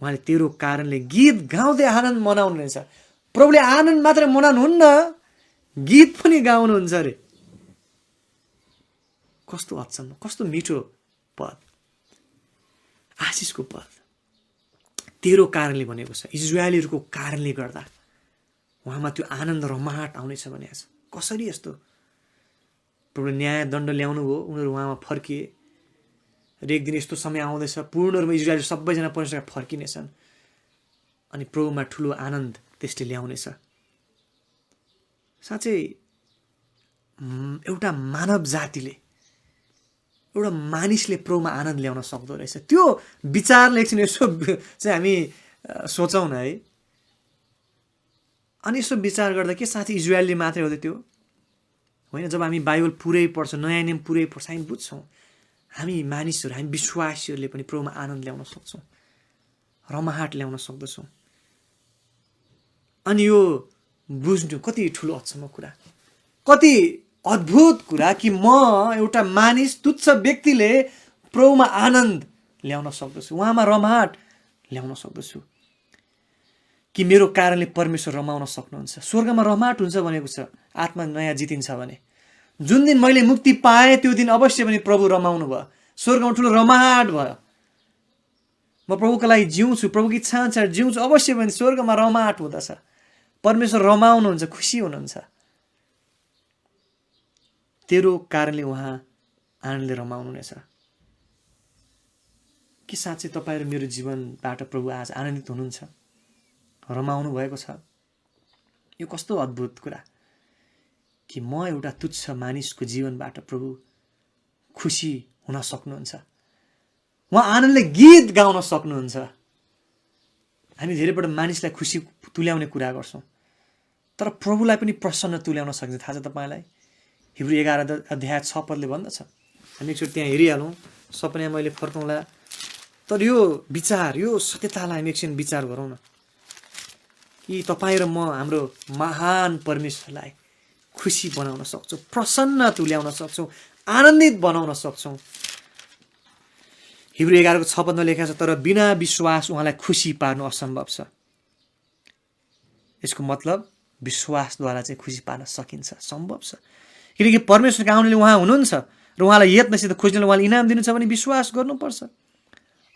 उहाँले तेरो कारणले गीत गाउँदै आनन्द मनाउनुहुनेछ। प्रभुले आनन्द मात्र मनाउनुहुन्न, गीत पनि गाउनुहुन्छ अरे। कस्तो अचम्म, कस्तो मिठो पद, आशिषको पद। तेरो कारणले भनेको छ, इजरायलीहरूको कारणले गर्दा उहाँमा त्यो आनन्द रमाहट आउनेछ भनेको छ। कसरी यस्तो? प्रभुले न्याय दण्ड ल्याउनु भयो, उनीहरू उहाँमा फर्किए र एक दिन यस्तो समय आउँदैछ पूर्ण रूपमा इजरायल सबैजना परमेश्वरका फर्किनेछन् अनि प्रभुमा ठुलो आनन्द त्यसले ल्याउनेछ। साँच्चै एउटा मानव जातिले, एउटा मानिसले प्रभुमा आनन्द ल्याउन सक्दो रहेछ। त्यो विचारले एकछिन यसो चाहिँ हामी सोचौँ न है। अनि यसो विचार गर्दा के साँच्चै इजरायलले मात्रै हो त त्यो? होइन, जब हामी बाइबल पुरै पढ्छौँ, नयाँ नियम पुरै पढ्छौँ, हामी बुझ्छौँ हामी मानिसहरू, हामी विश्वासीहरूले पनि प्रभुमा आनन्द ल्याउन सक्छौँ, रमाहट ल्याउन सक्दछौँ। अनि यो बुझ्नु कति ठुलो अचम्म कुरा, कति अद्भुत कुरा कि म एउटा मानिस, तुच्छ व्यक्तिले प्रभुमा आनन्द ल्याउन सक्दछु, उहाँमा रमाहट ल्याउन सक्दछु। कि मेरो कारणले परमेश्वर रमाउन सक्नुहुन्छ। स्वर्गमा रमाहट हुन्छ भनेको छ, आत्मा नयाँ जितिन्छ भने। जुन दिन मैले मुक्ति पाएँ त्यो दिन अवश्य पनि प्रभु रमाउनु भयो, स्वर्गमा ठुलो रमाहट भयो। म प्रभुको लागि जिउँछु, प्रभुको इच्छा अनुसार जिउँछु, अवश्य पनि स्वर्गमा रमाहट हुँदछ। परमेश्वर रमाउनुहुन्छ, खुसी हुनुहुन्छ। तेरो कारणले उहाँ आनन्दले रमाउनुहुनेछ। के साँच्चै तपाईँ र मेरो जीवनबाट प्रभु आज आनन्दित हुनुहुन्छ, रमाउनु भएको छ? यो कस्तो अद्भुत कुरा कि म एउटा तुच्छ मानिसको जीवनबाट प्रभु खुसी हुन सक्नुहुन्छ, उहाँ आनन्दले गीत गाउन सक्नुहुन्छ। हामी धेरैपल्ट मानिसलाई खुसी तुल्याउने कुरा गर्छौँ, तर प्रभुलाई पनि प्रसन्न तुल्याउन सकिन्छ। थाहा छ तपाईँलाई? हिब्रू 11:6 भन्दछ। हामी एकचोटि त्यहाँ हेरिहालौँ, सपना मैले फर्काउँला, तर यो विचार, यो सत्यतालाई हामी एकछिन विचार गरौँ न कि तपाईँ र म हाम्रो महान परमेश्वरलाई खुसी बनाउन सक्छौँ, प्रसन्न तुल्याउन सक्छौँ, आनन्दित बनाउन सक्छौँ। हिब्रू 11:6 लेखेको छ, तर बिना विश्वास उहाँलाई खुसी पार्नु असम्भव छ। यसको मतलब विश्वासद्वारा चाहिँ खुसी पार्न सकिन्छ, सम्भव छ। किनकि परमेश्वरको आउनेले उहाँ हुनुहुन्छ र उहाँलाई यत्नसित खोज्नेले उहाँले इनाम दिनुहुन्छ भने विश्वास गर्नुपर्छ।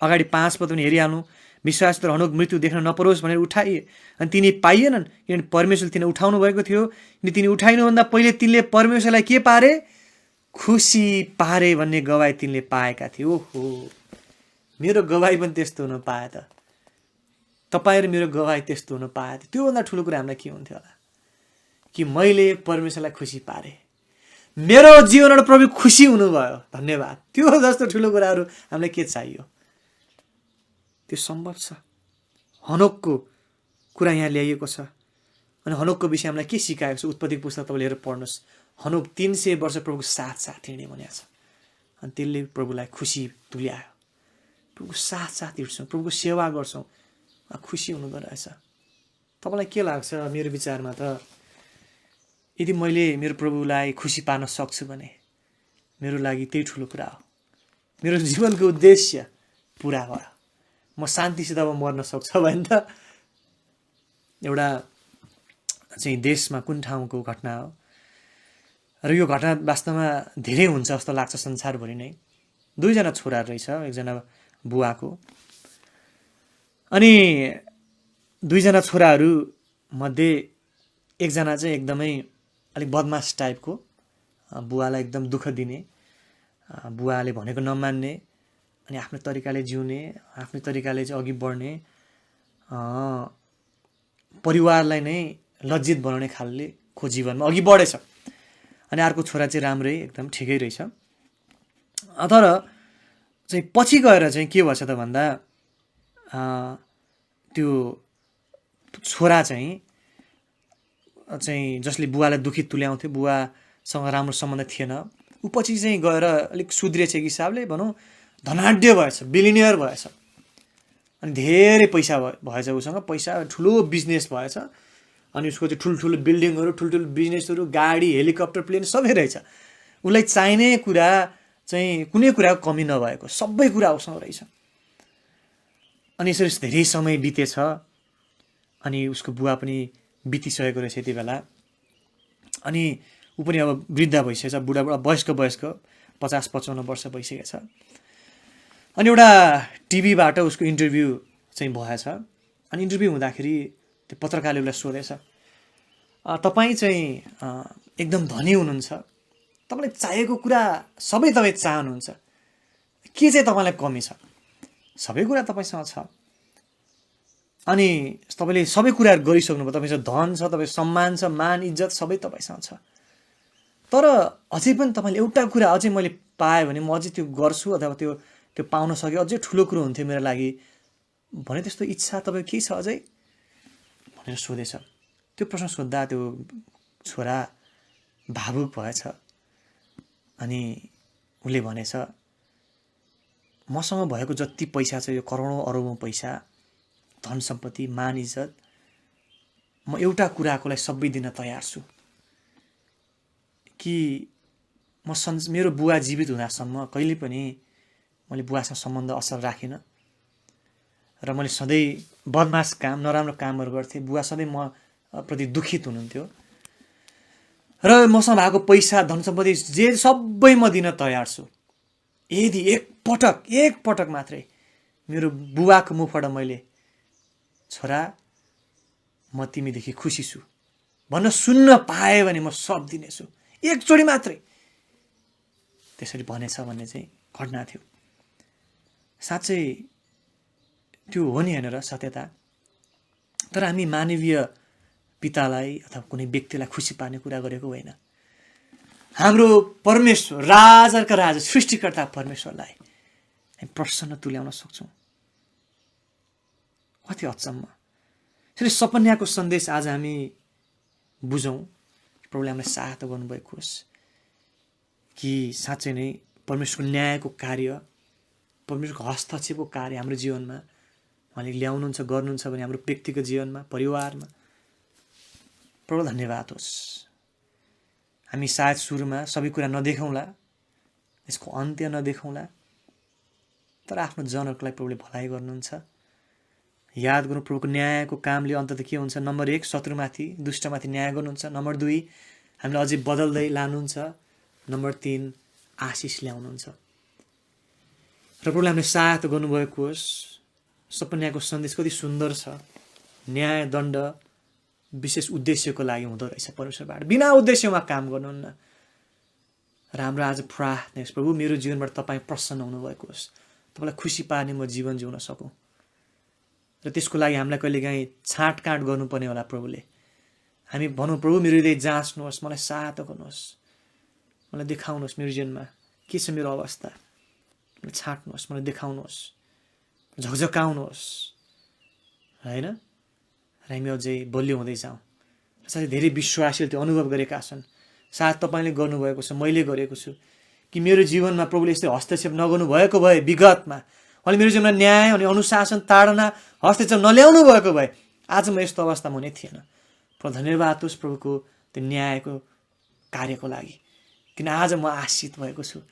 अगाडि 5 पद पनि हेरिहाल्नु, विश्वासद्वारा हनोक मृत्यु देख्न नपरोस् भनेर उठाइए अनि तिनी पाइएनन्, किनभने परमेश्वरले तिनी उठाउनु भएको थियो। अनि तिनी उठाइनुभन्दा पहिले तिनले परमेश्वरलाई के पारे? खुसी पारे भन्ने गवाई तिनले पाएका थिए। ओहो, मेरो गवाई पनि त्यस्तो हुन पाए त, तपाईँ र मेरो गवाई त्यस्तो हुन पाए त त्योभन्दा ठुलो कुरा हामीलाई के हुन्थ्यो होला कि मैले परमेश्वरलाई खुसी पारे, मेरो जीवनबाट प्रभु खुसी हुनुभयो, धन्यवाद। त्यो जस्तो ठुलो कुराहरू हामीलाई के चाहियो? त्यो सम्भव छ। हनोकको कुरा यहाँ ल्याइएको छ अनि हनोकको विषय हामीलाई के सिकाएको छ? उत्पत्तिको पुस्तक तपाईँले हेरेर पढ्नुहोस्। हनोक 300 वर्ष प्रभुको साथ हिँड्ने भनेको छ अनि त्यसले प्रभुलाई खुसी तुल्यायो। प्रभुको साथ हिँड्छौँ, प्रभुको सेवा गर्छौँ, खुसी हुनुहुँदो रहेछ। तपाईँलाई के लाग्छ? मेरो विचारमा त यदि मैले मेरो प्रभुलाई खुसी पार्न सक्छु भने मेरो लागि त्यही ठुलो कुरा हो। मेरो जीवनको उद्देश्य पुरा भयो। म शान्तिसित अब मर्न सक्छु भने त एउटा चाहिँ देशमा कुन ठाउँको घटना हो र यो घटना वास्तवमा धेरै हुन्छ जस्तो लाग्छ संसारभरि नै। 2 जना छोराहरू रहेछ, एकजना बुवाको, अनि 2 जना छोराहरू मध्ये एकजना चाहिँ एकदमै अलिक बदमास टाइपको, बुवालाई एकदम दुःख दिने, बुवाले भनेको नमान्ने अनि आफ्नो तरिकाले जिउने, आफ्नो तरिकाले चाहिँ अघि बढ्ने, परिवारलाई नै लज्जित बनाउने खालको जीवनमा अघि बढेछ। अनि अर्को छोरा चाहिँ राम्रै, एकदम ठिकै रहेछ। तर चाहिँ पछि गएर चाहिँ के भएछ त भन्दा त्यो छोरा चाहिँ जसले बुवालाई दुखित तुल्याउँथ्यो, बुवासँग राम्रो सम्बन्ध थिएन, ऊ पछि चाहिँ गएर अलिक सुध्रिएछ एक हिसाबले भनौँ, धनाढ्य भएछ, बिलिनियर भएछ अनि धेरै पैसा भएछ उसँग, पैसा, ठुलो बिजनेस भएछ अनि उसको चाहिँ ठुल्ठुलो बिल्डिङहरू, ठुल्ठुलो बिजनेसहरू, गाडी, हेलिकप्टर, प्लेन सबै रहेछ। उसलाई चाहिने कुरा चाहिँ कुनै कुराको कमी नभएको, सबै कुरा उसँग रहेछ। अनि यसरी धेरै समय बितेछ अनि उसको बुवा पनि बितिसकेको रहेछ यति बेला। अनि ऊ पनि अब वृद्ध भइसकेछ, बुढा वयस्क 50-55 वर्ष भइसकेको छ। अनि एउटा टिभीबाट उसको इन्टरभ्यू चाहिँ भएछ अनि इन्टरभ्यू हुँदाखेरि त्यो पत्रकारले उसलाई सोधेछ, तपाईँ चाहिँ एकदम धनी हुनुहुन्छ, तपाईँलाई चाहिएको कुरा सबै तपाईँ चाहनुहुन्छ, के चाहिँ तपाईँलाई कमी छ? सबै कुरा तपाईँसँग छ अनि तपाईँले सबै कुराहरू गरिसक्नुभयो, तपाईँसँग धन छ, तपाईँ सम्मान छ, मान इज्जत सबै तपाईँसँग छ, तर अझै पनि तपाईँले एउटा कुरा अझै मैले पाएँ भने म अझै त्यो गर्छु अथवा त्यो पाउन सक्यो अझै ठुलो कुरो हुन्थ्यो मेरो लागि भने त्यस्तो इच्छा तपाईँको के छ अझै भनेर सोधेछ। त्यो प्रश्न सोद्धा त्यो छोरा भावुक भएछ अनि उसले भनेछ, मसँग भएको जति पैसा छ, यो करोडौँ अरबौँ पैसा, धन सम्पत्ति, मान इज्जत, म एउटा कुराको लागि सबै दिन तयार छु कि मेरो बुवा जीवित हुँदासम्म कहिले पनि मैले बुवासँग सम्बन्ध असल राखिनँ र मैले सधैँ बदमास काम, नराम्रो कामहरू गर्थेँ। बुवा सधैँ म प्रति दुखित हुनुहुन्थ्यो र मसँग भएको पैसा, धन सम्पत्ति जे सबै म दिन तयार छु यदि एक पटक मात्रै मेरो बुवाको मुखबाट मैले, छोरा म तिमीदेखि खुसी छु भन्न सुन्न पाएँ भने म सब दिनेछु, एकचोटि मात्रै त्यसरी भनेछ भन्ने चाहिँ घटना थियो। साँच्चै त्यो हो नि होइन र सत्यता। तर हामी मानवीय पितालाई अथवा कुनै व्यक्तिलाई खुसी पार्ने कुरा गरेको होइन। हाम्रो परमेश्वर, राजाका राजा, सृष्टिकर्ता परमेश्वरलाई हामी प्रसन्न तुल्याउन सक्छौँ। कति अचम्म। त्यसैले सपन्याको सन्देश आज हामी बुझौँ। प्रभुले हामीलाई सहायता गर्नुभएको होस् कि साँच्चै नै परमेश्वरको न्यायको कार्य, परमेश्वरको हस्तक्षेपको कार्य हाम्रो जीवनमा उहाँले ल्याउनुहुन्छ, गर्नुहुन्छ भने हाम्रो व्यक्तिगत जीवनमा, परिवारमा। प्रभु धन्यवाद होस्। हामी सायद सुरुमा सबै कुरा नदेखौँला, यसको अन्त्य नदेखौँला, तर आफ्नो जनहरूलाई प्रभुले भलाइ गर्नुहुन्छ। याद गर्नु, प्रभुको न्यायको कामले अन्तत के हुन्छ? नम्बर 1, शत्रुमाथि, दुष्टमाथि न्याय गर्नुहुन्छ। नम्बर 2, हामीलाई अझै बदल्दै लानुहुन्छ। नम्बर 3, आशिष ल्याउनुहुन्छ। र प्रभुले हामीले सहायता गर्नुभएको होस्। सपन्याको सन्देश कति सुन्दर छ। न्याय दण्ड विशेष उद्देश्यको लागि हुँदो रहेछ परमेश्वरबाट, बिना उद्देश्यमा काम गर्नुहुन्न। र हाम्रो आज प्रार्थना होस्, प्रभु मेरो जीवनबाट तपाईँ प्रसन्न हुनुभएको होस्, तपाईँलाई खुसी पार्ने म जीवन जिउन सकौँ। र त्यसको लागि हामीलाई कहिलेकाहीँ छाँटकाँट गर्नुपर्ने होला प्रभुले। हामी भनौँ, प्रभु मेरो हृदय जाँच्नुहोस्, मलाई सहायता गर्नुहोस्, मलाई देखाउनुहोस् मेरो जीवनमा के छ मेरो अवस्था, मलाई छाँट्नुहोस्, मलाई देखाउनुहोस्, झकझकाउनुहोस्, होइन? र हामी अझै बलियो हुँदै जाउँ। र साथै धेरै विश्वासीले त्यो अनुभव गरेका छन्। सायद तपाईँले गर्नुभएको छ, मैले गरेको छु कि मेरो जीवनमा प्रभुले यस्तै हस्तक्षेप नगर्नु भएको भए, विगतमा उहाँले मेरो जीवनमा न्याय अनि अनुशासन, ताडना, हस्तक्षेप नल्याउनु भएको भए आज म यस्तो अवस्थामा हुने थिएन। प्रभु धन्यवाद होस् प्रभुको त्यो न्यायको कार्यको लागि, किन आज म आशिष भएको छु,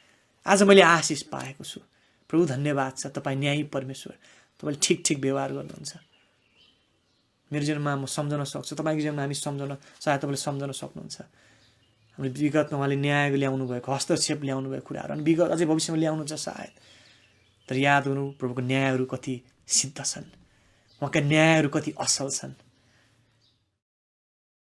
आज मैले आशिष पाएको छु। प्रभु धन्यवाद छ, तपाईँ न्यायी परमेश्वर, तपाईँले ठिक व्यवहार गर्नुहुन्छ। मेरो जीवनमा म सम्झन सक्छु, तपाईँको जीवनमा हामी सम्झन, सायद तपाईँले सम्झन सक्नुहुन्छ। हाम्रो विगतमा उहाँले न्याय ल्याउनु भएको, हस्तक्षेप ल्याउनु भएको कुराहरू, अनि विगत अझै भविष्यमा ल्याउनुहुन्छ सायद। तर याद गर्नु, प्रभुको न्यायहरू कति सिद्ध छन्, उहाँका न्यायहरू कति असल छन्।